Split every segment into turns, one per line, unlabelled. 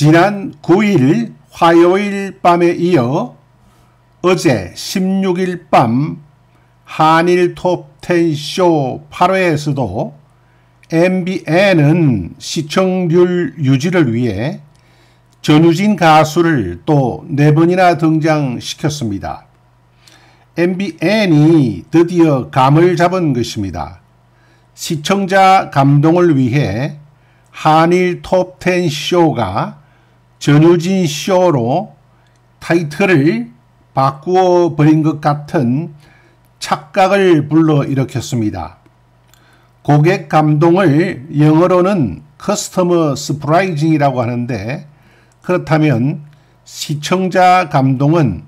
지난 9일 화요일 밤에 이어 어제 16일 밤 한일 톱10 쇼 8회에서도 MBN은 시청률 유지를 위해 전유진 가수를 또 4번이나 등장시켰습니다. MBN이 드디어 감을 잡은 것입니다. 시청자 감동을 위해 한일 톱10 쇼가 전유진 쇼로 타이틀을 바꾸어 버린 것 같은 착각을 불러일으켰습니다. 고객 감동을 영어로는 커스터머 서프라이징이라고 하는데, 그렇다면 시청자 감동은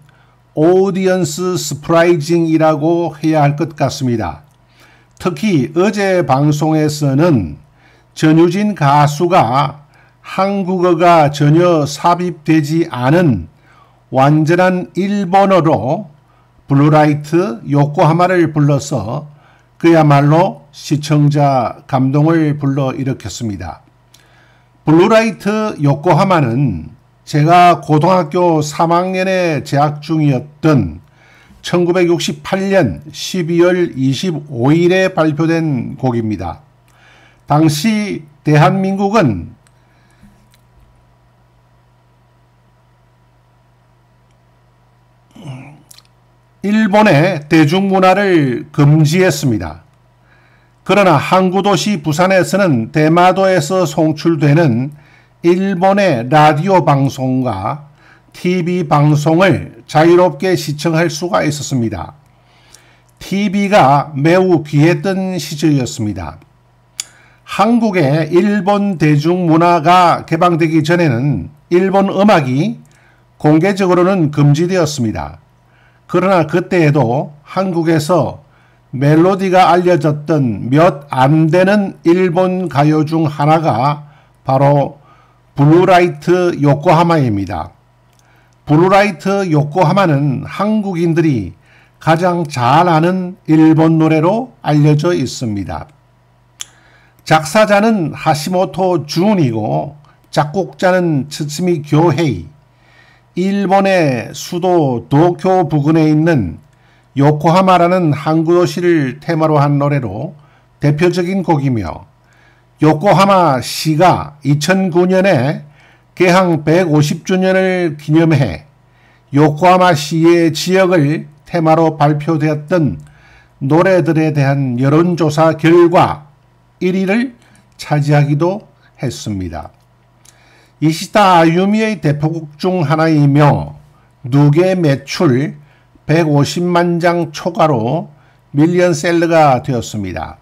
오디언스 서프라이징이라고 해야 할 것 같습니다. 특히 어제 방송에서는 전유진 가수가 한국어가 전혀 삽입되지 않은 완전한 일본어로 블루라이트 요코하마를 불러서 그야말로 시청자 감동을 불러일으켰습니다. 블루라이트 요코하마는 제가 고등학교 3학년에 재학 중이었던 1968년 12월 25일에 발표된 곡입니다. 당시 대한민국은 일본의 대중문화를 금지했습니다. 그러나 항구도시 부산에서는 대마도에서 송출되는 일본의 라디오 방송과 TV 방송을 자유롭게 시청할 수가 있었습니다. TV가 매우 귀했던 시절이었습니다. 한국의 일본 대중문화가 개방되기 전에는 일본 음악이 공개적으로는 금지되었습니다. 그러나 그때에도 한국에서 멜로디가 알려졌던 몇 안 되는 일본 가요 중 하나가 바로 블루라이트 요코하마입니다. 블루라이트 요코하마는 한국인들이 가장 잘 아는 일본 노래로 알려져 있습니다. 작사자는 하시모토 준이고 작곡자는 츠츠미 교헤이. 일본의 수도 도쿄 부근에 있는 요코하마라는 항구도시를 테마로 한 노래로 대표적인 곡이며, 요코하마 시가 2009년에 개항 150주년을 기념해 요코하마 시의 지역을 테마로 발표되었던 노래들에 대한 여론조사 결과 1위를 차지하기도 했습니다. 이시타 아유미의 대표곡 중 하나이며 누계 매출 150만 장 초과로 밀리언셀러가 되었습니다.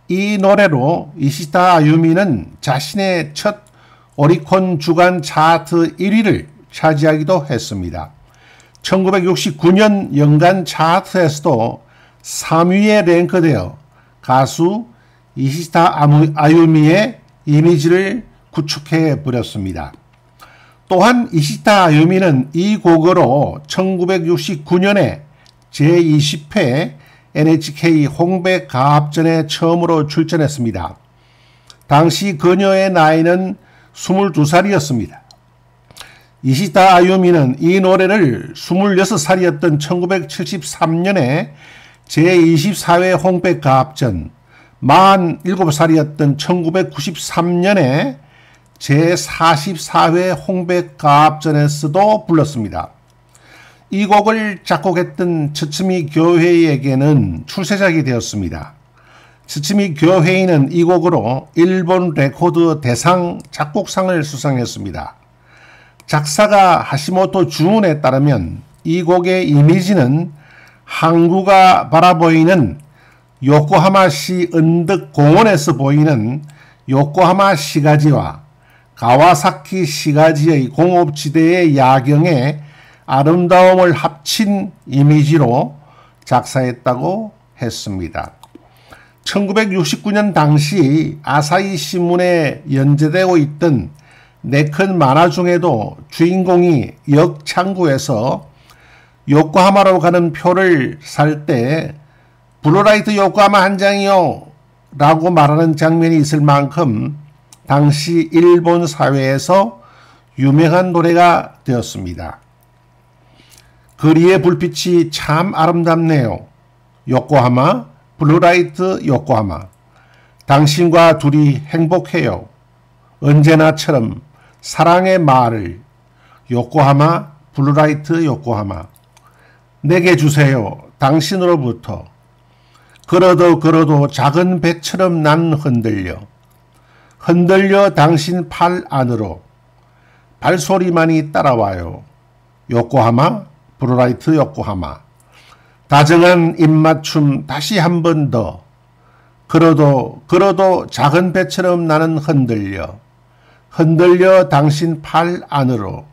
이 노래로 이시타 아유미는 자신의 첫 오리콘 주간 차트 1위를 차지하기도 했습니다. 1969년 연간 차트에서도 3위에 랭크되어 가수 이시타 아유미의 이미지를 구축해 버렸습니다. 또한 이시타 아유미는 이 곡으로 1969년에 제20회 NHK 홍백 가합전에 처음으로 출전했습니다. 당시 그녀의 나이는 22살이었습니다. 이시타 아유미는 이 노래를 26살이었던 1973년에 제24회 홍백 가합전, 47살이었던 1993년에 제44회 홍백 가합전에서도 불렀습니다. 이 곡을 작곡했던 츠츠미 교헤이에게는 출세작이 되었습니다. 츠츠미 교헤이는 이 곡으로 일본 레코드 대상 작곡상을 수상했습니다. 작사가 하시모토 준에 따르면 이 곡의 이미지는 항구가 바라보이는 요코하마시 은덕 공원에서 보이는 요코하마 시가지와 가와사키 시가지의 공업지대의 야경의 아름다움을 합친 이미지로 작사했다고 했습니다. 1969년 당시 아사히 신문에 연재되고 있던 4큰 만화 중에도 주인공이 역창구에서 요코하마로 가는 표를 살 때 블루라이트 요코하마 한 장이요 라고 말하는 장면이 있을 만큼 당시 일본 사회에서 유명한 노래가 되었습니다. 거리의 불빛이 참 아름답네요. 요코하마, 블루라이트 요코하마. 당신과 둘이 행복해요. 언제나처럼 사랑의 말을 요코하마, 블루라이트 요코하마. 내게 주세요. 당신으로부터. 걸어도 걸어도 작은 배처럼 난 흔들려. 흔들려 당신 팔 안으로. 발소리만이 따라와요. 요코하마, 블루라이트 요코하마. 다정한 입맞춤 다시 한 번 더. 걸어도 걸어도 작은 배처럼 나는 흔들려. 흔들려 당신 팔 안으로.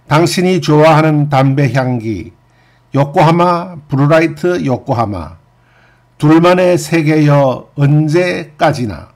당신이 좋아하는 담배 향기. 요코하마, 블루라이트 요코하마. 둘만의 세계여 언제까지나.